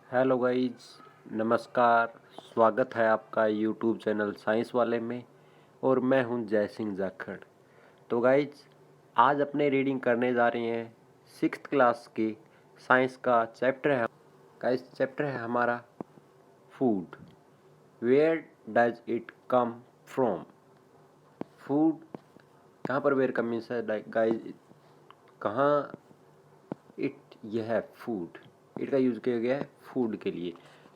Hello guys, नमस्कार। स्वागत है आपका यूट्यूब चैनल साइंस वाले में। और मैं हूं जय सिंह जाखड़। तो गाइज, आज अपने रीडिंग करने जा रहे हैं 6th क्लास के साइंस का चैप्टर है। गाइज, चैप्टर है हमारा food. Where does it come from. Food कहाँ पर वेयर का मीन्स है गाइज, कहाँ यह है फूड। इट का यूज किया गया है फूड के लिए।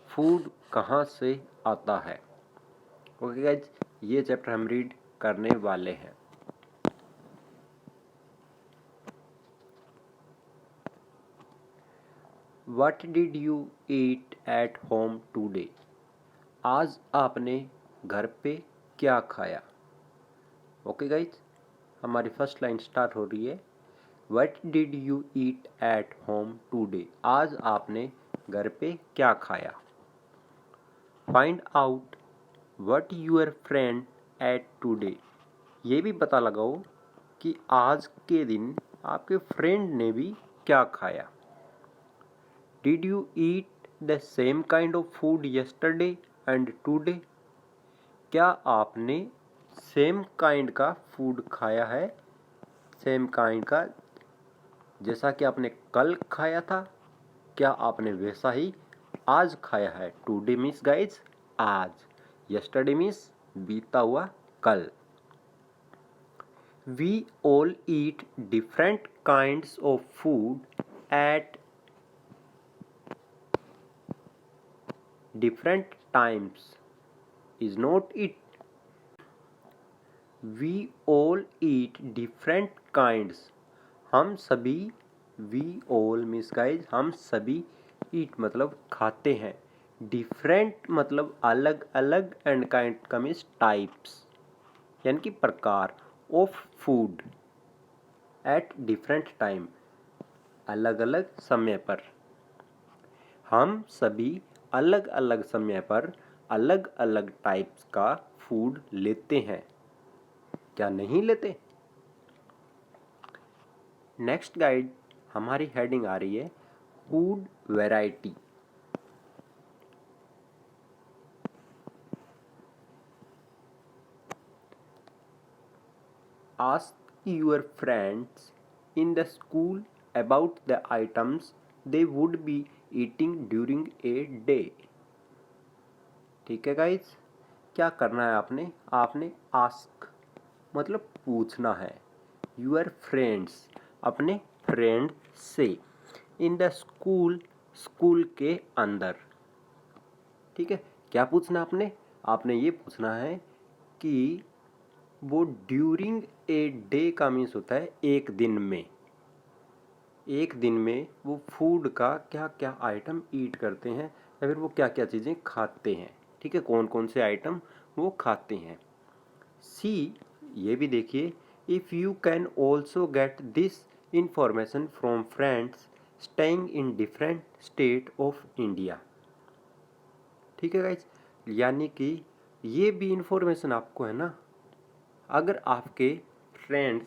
फूड कहाँ से आता है। ओके गाइज, ये चैप्टर हम रीड करने वाले हैं। What did you eat at home today. आज आपने घर पे क्या खाया। ओके गाइज, हमारी फर्स्ट लाइन स्टार्ट हो रही है। What did you eat at home today. आज आपने घर पे क्या खाया। Find out what your friend ate today. ये भी पता लगाओ कि आज के दिन आपके फ्रेंड ने भी क्या खाया। Did you eat the same kind of food yesterday and today. क्या आपने सेम काइंड का फूड खाया है, सेम काइंड का जैसा कि आपने कल खाया था, क्या आपने वैसा ही आज खाया है। टुडे मीन्स गाइज आज, यस्टरडे मीन्स बीता हुआ कल। We all eat different kinds of food at different times, is not it? We all eat different kinds. हम सभी, we all means guys, हम सभी eat मतलब खाते हैं। Different मतलब अलग अलग, and kind का means types यानी कि प्रकार of food at different time, अलग अलग समय पर। हम सभी अलग अलग समय पर अलग अलग टाइप्स का फूड लेते हैं, क्या नहीं लेते। नेक्स्ट गाइड हमारी हेडिंग आ रही है food variety. Ask your friends in the school about the items they would be eating during a day. ठीक है गाइज, क्या करना है आपने, आपने आस्क मतलब पूछना है, यूर फ्रेंड्स अपने फ्रेंड से, इन द स्कूल स्कूल के अंदर। ठीक है, क्या पूछना आपने, आपने ये पूछना है कि वो ड्यूरिंग ए डे का मीन्स होता है एक दिन में, एक दिन में वो फूड का क्या क्या आइटम ईट करते हैं या फिर वो क्या क्या चीज़ें खाते हैं। ठीक है, कौन कौन से आइटम वो खाते हैं। सी, ये भी देखिए, if you can also get this information from friends staying in different state of India. ठीक है गाइज, यानी कि ये भी इंफॉर्मेशन आपको है ना, अगर आपके फ्रेंड्स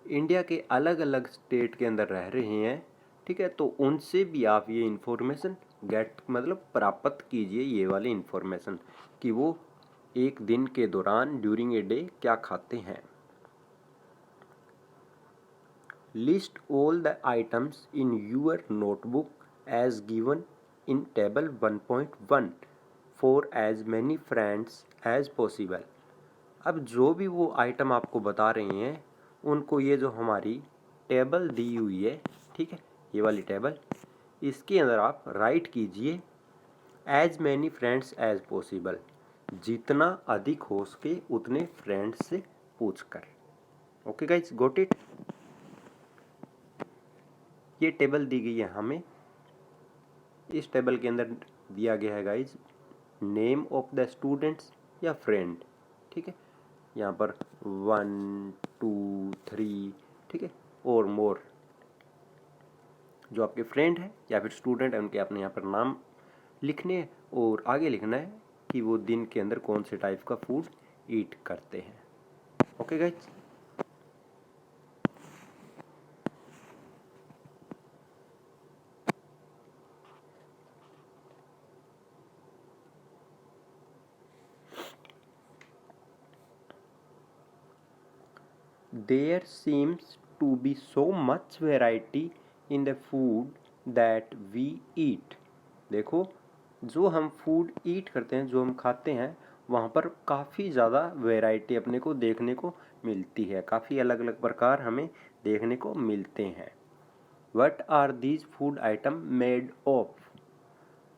इंडिया के अलग अलग स्टेट के अंदर रह रहे हैं, ठीक है, तो उनसे भी आप ये इंफॉर्मेशन गेट मतलब प्राप्त कीजिए, ये वाली इंफॉर्मेशन कि वो एक दिन के दौरान ड्यूरिंग ए डे क्या खाते हैं। List all the items in your notebook as given in table 1.1 for as many friends as possible. अब जो भी वो आइटम आपको बता रहे हैं उनको ये जो हमारी टेबल दी हुई है, ठीक है, ये वाली टेबल, इसके अंदर आप राइट कीजिए as many friends as possible, जितना अधिक हो सके उतने फ्रेंड्स से पूछकर। Okay guys, got it. ये टेबल दी गई है हमें, इस टेबल के अंदर दिया गया है guys name of the students या फ्रेंड। ठीक है, यहाँ पर 1 2 3, ठीक है, और मोर जो आपके फ्रेंड है या फिर स्टूडेंट है उनके आपने यहाँ पर नाम लिखने हैं और आगे लिखना है कि वो दिन के अंदर कौन से टाइप का फूड ईट करते हैं। Okay guys, there seems to be so much variety in the food that we eat. देखो, जो हम फूड ईट करते हैं, जो हम खाते हैं, वहाँ पर काफ़ी ज़्यादा वैरायटी अपने को देखने को मिलती है, काफ़ी अलग अलग प्रकार हमें देखने को मिलते हैं। What are these food items made of.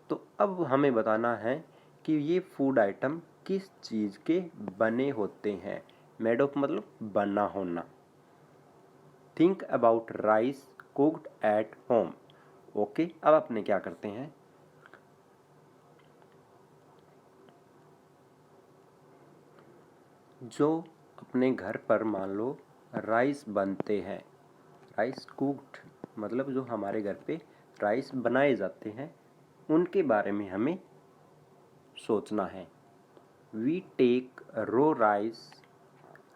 तो अब हमें बताना है कि ये फूड आइटम किस चीज़ के बने होते हैं। मेड ऑफ मतलब बना होना। Think about rice cooked at home. Okay, अब अपने क्या करते हैं, जो अपने घर पर मान लो राइस बनते हैं, राइस कुक्ड मतलब जो हमारे घर पे राइस बनाए जाते हैं, उनके बारे में हमें सोचना है। We take raw rice.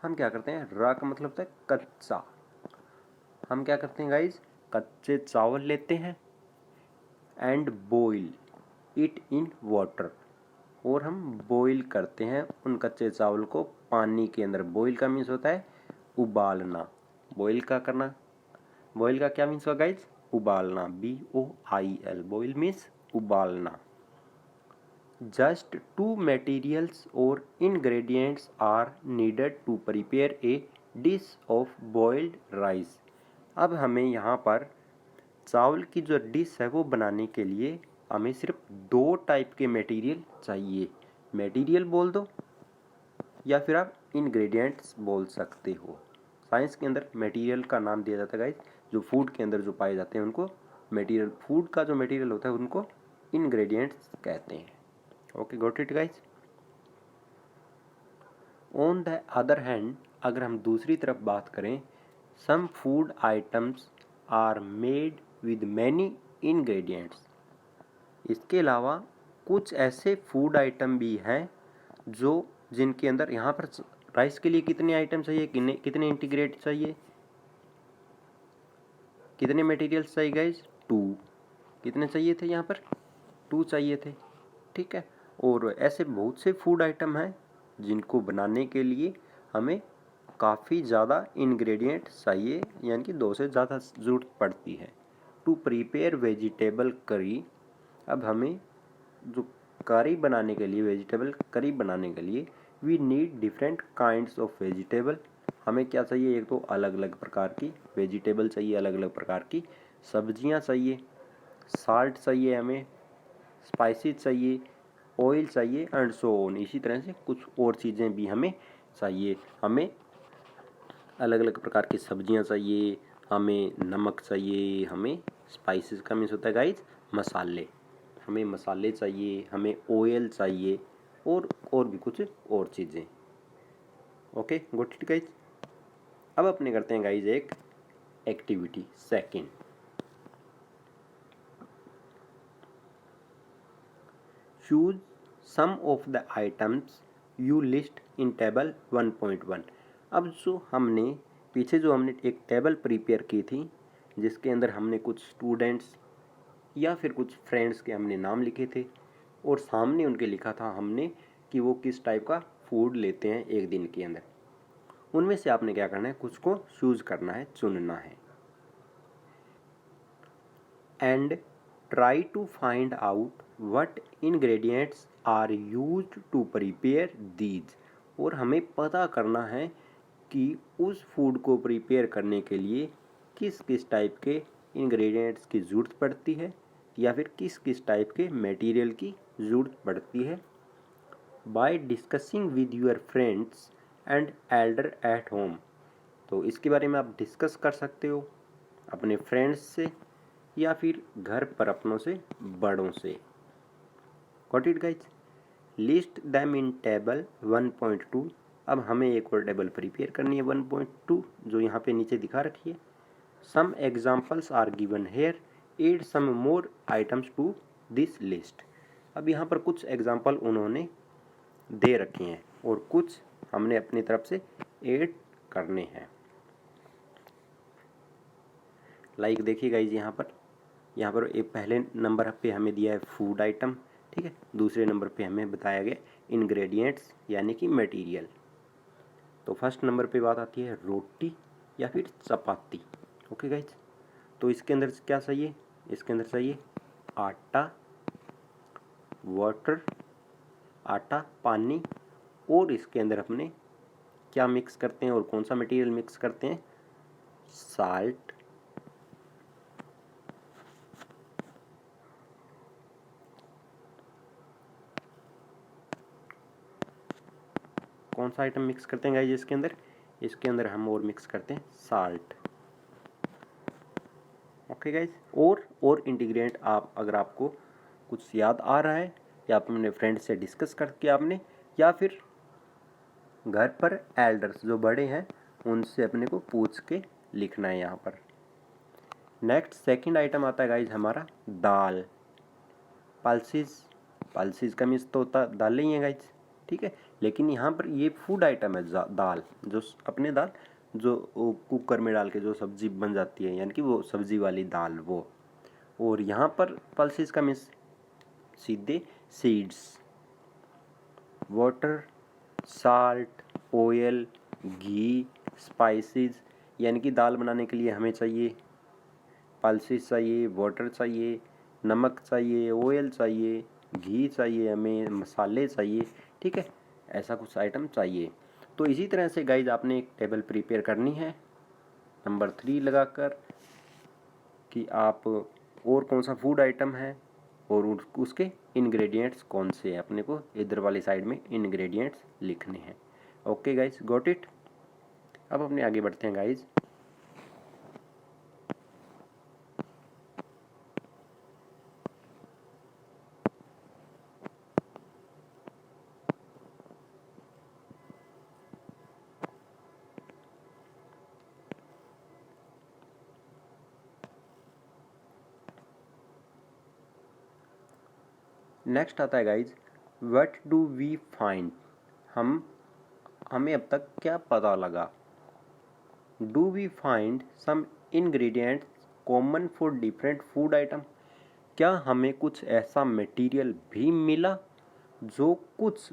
हम क्या करते हैं, रा का मतलब होता है कच्चा। हम क्या करते हैं गाइज, कच्चे चावल लेते हैं and boil it in water, और हम बॉईल करते हैं उन कच्चे चावल को पानी के अंदर। बॉईल का मीन्स होता है उबालना। बॉईल का करना, बॉईल का क्या मीन्स हुआ गाइज, उबालना। BOIL, बॉईल मीन्स उबालना। जस्ट 2 materials और ingredients are needed to prepare a dish of boiled rice। अब हमें यहाँ पर चावल की जो डिश है वो बनाने के लिए हमें सिर्फ 2 टाइप के मटेरियल चाहिए। मटेरियल बोल दो या फिर आप इंग्रेडिएंट्स बोल सकते हो। साइंस के अंदर मटेरियल का नाम दिया जाता है गाइस, जो फूड के अंदर जो पाए जाते हैं उनको मटेरियल, फूड का जो मटेरियल होता है उनको इंग्रेडिएंट्स कहते हैं। Okay, got it guys. On the other hand, अगर हम दूसरी तरफ बात करें, some food items are made with many ingredients. इसके अलावा कुछ ऐसे फूड आइटम भी हैं जो जिनके अंदर, यहाँ पर राइस के लिए कितने आइटम चाहिए, कितने इंटीग्रेट चाहिए, कितने मटेरियल्स चाहिए गाइज, 2। कितने चाहिए थे यहाँ पर, 2 चाहिए थे, ठीक है। और ऐसे बहुत से फूड आइटम हैं जिनको बनाने के लिए हमें काफ़ी ज़्यादा इंग्रेडिएंट चाहिए, यानी कि 2 से ज़्यादा ज़रूरत पड़ती है। To prepare vegetable curry. अब हमें जो करी बनाने के लिए, वेजिटेबल करी बनाने के लिए we need different kinds of vegetable. हमें क्या चाहिए, एक तो अलग अलग प्रकार की वेजिटेबल चाहिए, अलग अलग प्रकार की सब्जियां चाहिए, साल्ट चाहिए, हमें स्पाइसेस चाहिए, ऑयल चाहिए एंड सो ऑन। इसी तरह से कुछ और चीज़ें भी हमें चाहिए। हमें अलग अलग प्रकार की सब्जियां चाहिए, हमें नमक चाहिए, हमें स्पाइसेस का मीन्स होता है गाइज मसाले, हमें मसाले चाहिए, हमें ऑयल चाहिए और भी कुछ और चीज़ें। Okay, got it guys. अब अपने करते हैं गाइज एक activity second. Choose some of the items you list in table 1.1। अब जो हमने पीछे जो हमने एक टेबल प्रिपेयर की थी, जिसके अंदर हमने कुछ स्टूडेंट्स या फिर कुछ फ्रेंड्स के हमने नाम लिखे थे और सामने उनके लिखा था हमने कि वो किस टाइप का फूड लेते हैं एक दिन के अंदर। उनमें से आपने क्या करना है, कुछ को चूज करना है, चुनना है। And try to find out what ingredients are used to prepare these. और हमें पता करना है कि उस फूड को प्रिपेयर करने के लिए किस किस टाइप के इंग्रेडिएंट्स की ज़रूरत पड़ती है या फिर किस किस टाइप के मटेरियल की ज़रूरत पड़ती है। By discussing with your friends and elder at home. तो इसके बारे में आप डिस्कस कर सकते हो अपने फ्रेंड्स से या फिर घर पर अपनों से, बड़ों से। Got it guys. List them in table 1.2। अब हमें एक और टेबल प्रिपेयर करनी है 1.2, जो यहाँ पे नीचे दिखा रखी है। Some examples are given here, add some more items to this list. अब यहाँ पर कुछ एग्जाम्पल उन्होंने दे रखे हैं और कुछ हमने अपनी तरफ से ऐड करने हैं। लाइक देखिए गाइज, यहाँ पर एक पहले नंबर पे हमें दिया है फूड आइटम, ठीक है। दूसरे नंबर पे हमें बताया गया इंग्रेडिएंट्स यानी कि मटेरियल। तो फर्स्ट नंबर पे बात आती है रोटी या फिर चपाती। ओके गाइज, तो इसके अंदर क्या चाहिए, इसके अंदर चाहिए आटा, वाटर, आटा, पानी, और इसके अंदर अपने क्या मिक्स करते हैं और कौन सा मटेरियल मिक्स करते हैं, साल्ट, कौन सा आइटम मिक्स करते हैं गाइज इसके अंदर, इसके अंदर हम और मिक्स करते हैं साल्ट। ओके गाइज, और इंटीग्रेंट आप अगर आपको कुछ याद आ रहा है या आप अपने फ्रेंड से डिस्कस करके आपने, या फिर घर पर एल्डर्स जो बड़े हैं उनसे अपने को पूछ के लिखना है यहाँ पर। नेक्स्ट सेकंड आइटम आता है गाइज हमारा दाल, पल्सेस। पल्सेस का मीन्स तो होता दाल ही है गाइज, ठीक है, लेकिन यहाँ पर ये फूड आइटम है दाल, जो अपने दाल जो कुकर में डाल के जो सब्जी बन जाती है, यानी कि वो सब्जी वाली दाल वो। और यहाँ पर पल्सेस का मीन्स सीधे सीड्स, वाटर, साल्ट, ऑयल, घी, स्पाइसेस, यानी कि दाल बनाने के लिए हमें चाहिए पल्सेस चाहिए, वाटर चाहिए, नमक चाहिए, ऑयल चाहिए, घी चाहिए, हमें मसाले चाहिए, ठीक है, ऐसा कुछ आइटम चाहिए। तो इसी तरह से गाइज आपने एक टेबल प्रिपेयर करनी है नंबर 3 लगाकर कि आप और कौन सा फूड आइटम है और उसके इंग्रेडिएंट्स कौन से हैं, अपने को इधर वाली साइड में इंग्रेडिएंट्स लिखने हैं। Okay guys, got it. अब अपने आगे बढ़ते हैं गाइज। नेक्स्ट आता है guys what do we find, हमें अब तक क्या पता लगा। Do we find some ingredients common for different food item, क्या हमें कुछ ऐसा मटेरियल भी मिला जो कुछ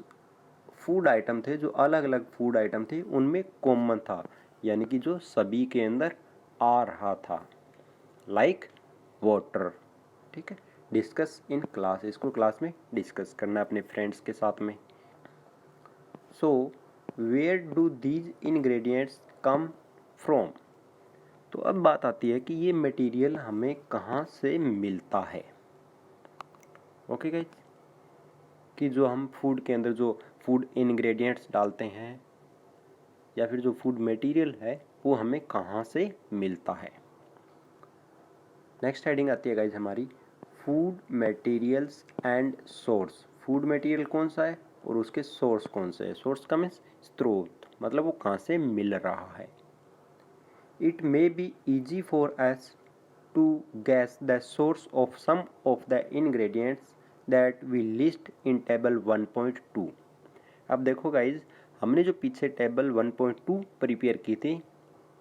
फूड आइटम थे, जो अलग अलग फूड आइटम थे उनमें कॉमन था, यानी कि जो सभी के अंदर आ रहा था, लाइक वाटर, ठीक है। डिस्कस इन क्लास, इसको क्लास में डिस्कस करना है अपने फ्रेंड्स के साथ में। So where do these ingredients come from, तो अब बात आती है कि ये मटेरियल हमें कहाँ से मिलता है। ओके गाइस, कि जो हम फूड के अंदर जो फूड इंग्रेडिएंट्स डालते हैं या फिर जो फूड मटेरियल है वो हमें कहाँ से मिलता है। नेक्स्ट हेडिंग आती है गाइज हमारी food materials and source. Food material कौन सा है और उसके सोर्स कौन से है। सोर्स का मीन्स स्रोत, मतलब वो कहाँ से मिल रहा है। It may be easy for us to guess the source of some of the ingredients that we list in table 1.2। अब देखो गाइज, हमने जो पीछे टेबल 1.2 प्रिपेयर की थी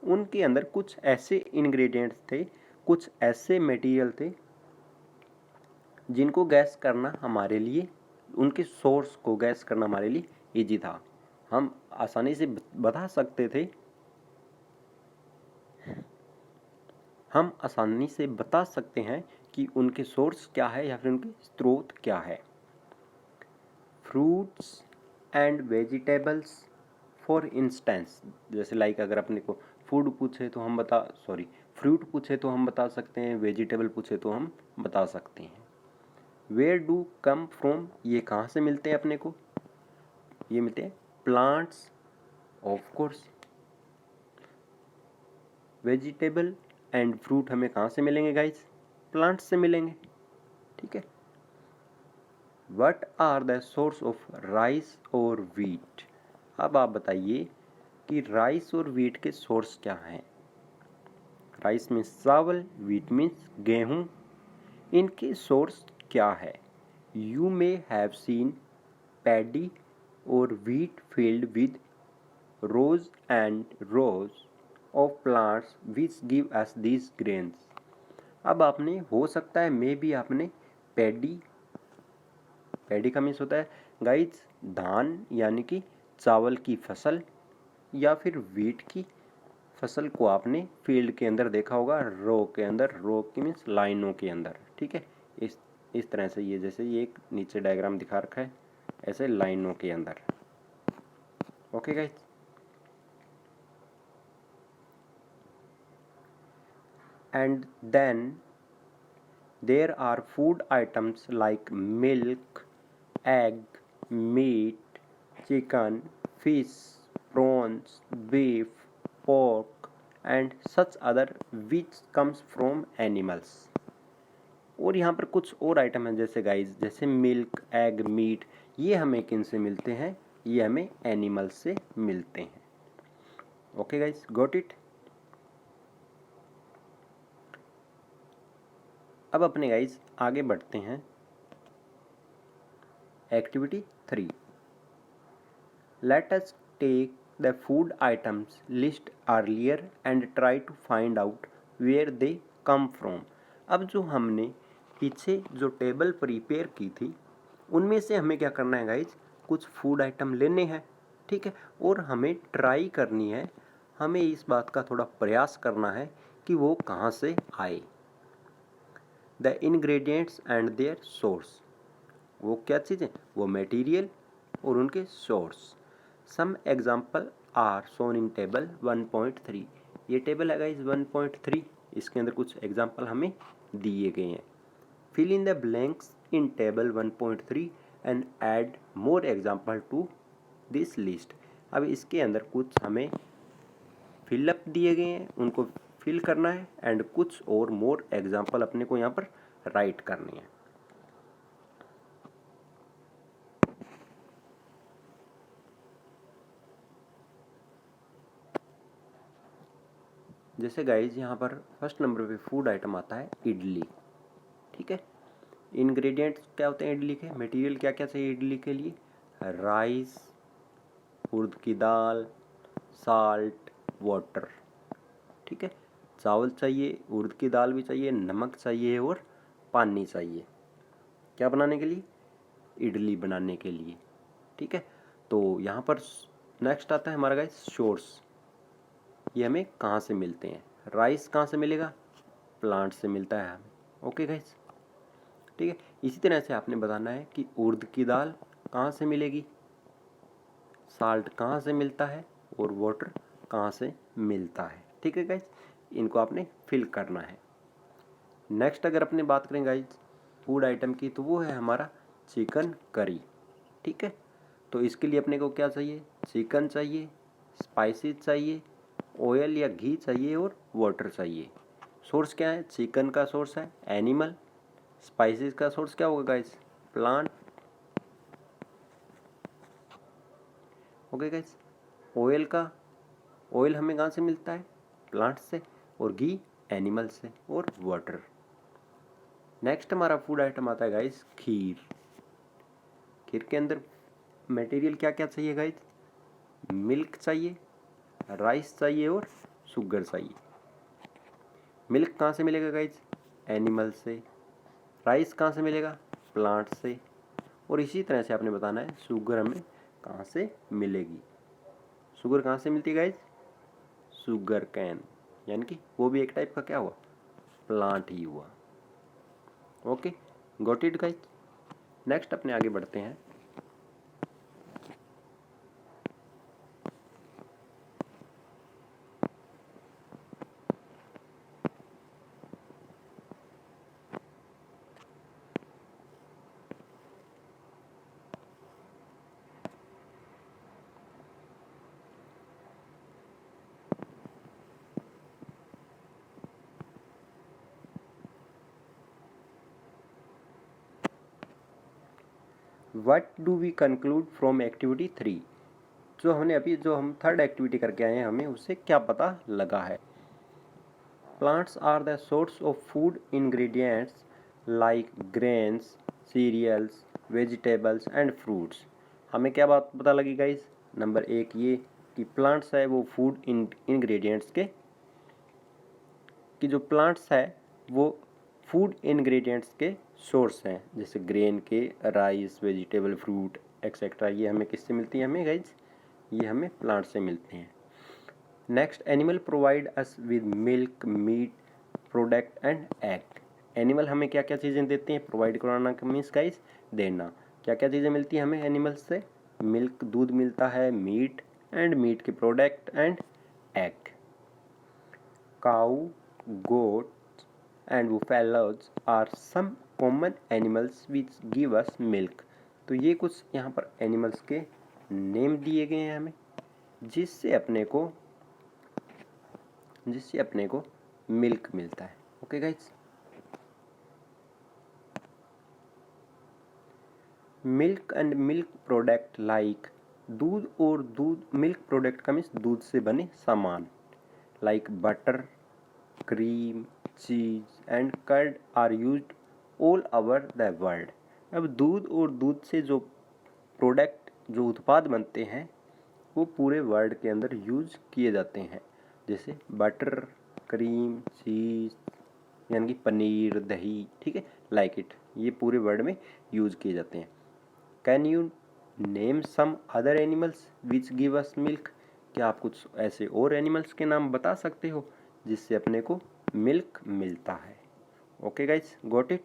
उनके अंदर कुछ ऐसे इंग्रेडिएंट्स थे, कुछ ऐसे मटेरियल थे जिनको गैस करना हमारे लिए, उनके सोर्स को गैस करना हमारे लिए इजी था। हम आसानी से बता सकते थे, हम आसानी से बता सकते हैं कि उनके सोर्स क्या है या फिर उनके स्रोत क्या है। Fruits and vegetables for instance, जैसे लाइक अगर अपने को फूड पूछे तो हम फ्रूट पूछे तो हम बता सकते हैं, वेजिटेबल पूछे तो हम बता सकते हैं। वेयर डू कम फ्रॉम, ये कहाँ से मिलते हैं अपने को, ये मिलते हैं plants of course. Vegetable and fruit हमें कहाँ से मिलेंगे गाइस, प्लांट्स से मिलेंगे, ठीक है। What are the source of rice और व्हीट, अब आप बताइए कि राइस और व्हीट के सोर्स क्या हैं। राइस मीन्स चावल, व्हीट मीन्स गेहूं, इनके सोर्स क्या है। You may have seen paddy और wheat filled with rows and rows of plants which give us these grains। अब आपने हो सकता है मे भी आपने पैडी, पैडी का मीन्स होता है गाइज धान, यानी कि चावल की फसल, या फिर वीट की फसल को आपने फील्ड के अंदर देखा होगा, रो के अंदर, रो की मीन्स लाइनों के अंदर, ठीक है। इस तरह से ये जैसे ये एक नीचे डायग्राम दिखा रखा है, ऐसे लाइनों के अंदर। Okay guys, and then there are food items like milk, egg, meat, chicken, fish, prawns, beef, pork and such other which comes from animals। और यहाँ पर कुछ और आइटम हैं जैसे गाइस, जैसे मिल्क, एग, मीट, ये हमें किन से मिलते हैं? ये हमें एनिमल्स से मिलते हैं। Okay guys, got it. अब अपने गाइस आगे बढ़ते हैं। Activity 3, let us take the food items list earlier and try to find out where they come from. अब जो हमने पीछे जो टेबल प्रिपेयर की थी उनमें से हमें क्या करना है गाइज, कुछ फूड आइटम लेने हैं, ठीक है, और हमें ट्राई करनी है, हमें इस बात का थोड़ा प्रयास करना है कि वो कहाँ से आए। The ingredients and their source, वो क्या चीज़ें, वो मटेरियल और उनके सोर्स। Some example are shown in table 1.3। ये टेबल है गाइस 1.3, इसके अंदर कुछ एग्जाम्पल हमें दिए गए हैं। Fill in the blanks in table 1.3 and add more example to this list. अब इसके अंदर कुछ हमें फिलअप दिए गए हैं, उनको फिल करना है एंड कुछ और मोर एग्जाम्पल अपने को यहाँ पर राइट करनी है। जैसे गाइज यहाँ पर फर्स्ट नंबर पे फूड आइटम आता है इडली, ठीक है। इंग्रेडिएंट्स क्या होते हैं इडली के, मटेरियल क्या क्या चाहिए इडली के लिए, राइस, उड़द की दाल, साल्ट, वाटर, ठीक है। चावल चाहिए, उड़द की दाल भी चाहिए, नमक चाहिए और पानी चाहिए, क्या बनाने के लिए, इडली बनाने के लिए, ठीक है। तो यहाँ पर नेक्स्ट आता है हमारा गाइस सोर्स, ये हमें कहाँ से मिलते हैं। राइस कहाँ से मिलेगा, प्लांट से मिलता है हमें। ओके गाइस, ठीक है। इसी तरह से आपने बताना है कि उड़द की दाल कहाँ से मिलेगी, साल्ट कहाँ से मिलता है और वाटर कहाँ से मिलता है, ठीक है गाइस। इनको आपने फिल करना है। नेक्स्ट अगर अपने बात करें गाइस फूड आइटम की, तो वो है हमारा चिकन करी, ठीक है। तो इसके लिए अपने को क्या चाहिए, चिकन चाहिए, स्पाइसेस चाहिए, ऑयल या घी चाहिए और वाटर चाहिए। सोर्स क्या है, चिकन का सोर्स है एनिमल, स्पाइसेस का सोर्स क्या होगा guys, plant. Okay guys, oil का, ऑयल हमें कहाँ से मिलता है, प्लांट से, और घी एनिमल से, और वाटर। नेक्स्ट हमारा फूड आइटम आता है गाइस खीर। खीर के अंदर मटेरियल क्या क्या चाहिए गाइस, मिल्क चाहिए, राइस चाहिए और शुगर चाहिए। मिल्क कहाँ से मिलेगा गाइस, एनिमल से। राइस कहाँ से मिलेगा, प्लांट से। और इसी तरह से आपने बताना है शुगर हमें कहाँ से मिलेगी। शुगर कहाँ से मिलती है गाइस, शुगर कैन, यानी कि वो भी एक टाइप का क्या हुआ, प्लांट ही हुआ। Okay, got it guys. Next अपने आगे बढ़ते हैं। What do we conclude from activity 3। जो हमने अभी जो हम थर्ड एक्टिविटी करके आए हैं, हमें उससे क्या पता लगा है। Plants are the source of food ingredients like grains, cereals, vegetables and fruits. हमें क्या बात पता लगी गाइस, नंबर 1 ये कि प्लांट्स है वो फूड इंग्रेडिएंट्स के, कि जो प्लांट्स है वो फूड इंग्रेडिएंट्स के सोर्स हैं, जैसे ग्रेन के, राइस, वेजिटेबल, फ्रूट एक्सेट्रा। ये हमें किससे मिलती है, हमें गाइज ये हमें प्लांट से मिलते हैं। Next, animal provide us with milk, meat, product and egg. Animal हमें क्या क्या चीज़ें देते हैं? प्रोवाइड कराना का मीन्स गाइस देना। क्या क्या चीज़ें मिलती हैं हमें एनिमल्स से? मिल्क, दूध मिलता है, मीट एंड मीट के product and egg. Cow, goat and buffaloes are some common animals which give us milk. तो ये कुछ यहाँ पर एनिमल्स के नेम दिए गए हैं हमें, जिससे अपने को मिल्क मिलता है। Okay guys, milk and milk product like दूध और दूध, मिल्क प्रोडक्ट का मीन्स दूध से बने सामान, like butter, cream, cheese and curd are used all over the world. अब दूध और दूध से जो प्रोडक्ट, जो उत्पाद बनते हैं, वो पूरे वर्ल्ड के अंदर यूज किए जाते हैं, जैसे बटर, क्रीम, चीज यानी कि पनीर, दही, ठीक है, लाइक इट, ये पूरे वर्ल्ड में यूज किए जाते हैं। Can you name some other animals which give us milk? क्या आप कुछ ऐसे और एनिमल्स के नाम बता सकते हो जिससे अपने को मिल्क मिलता है? Okay guys, got it.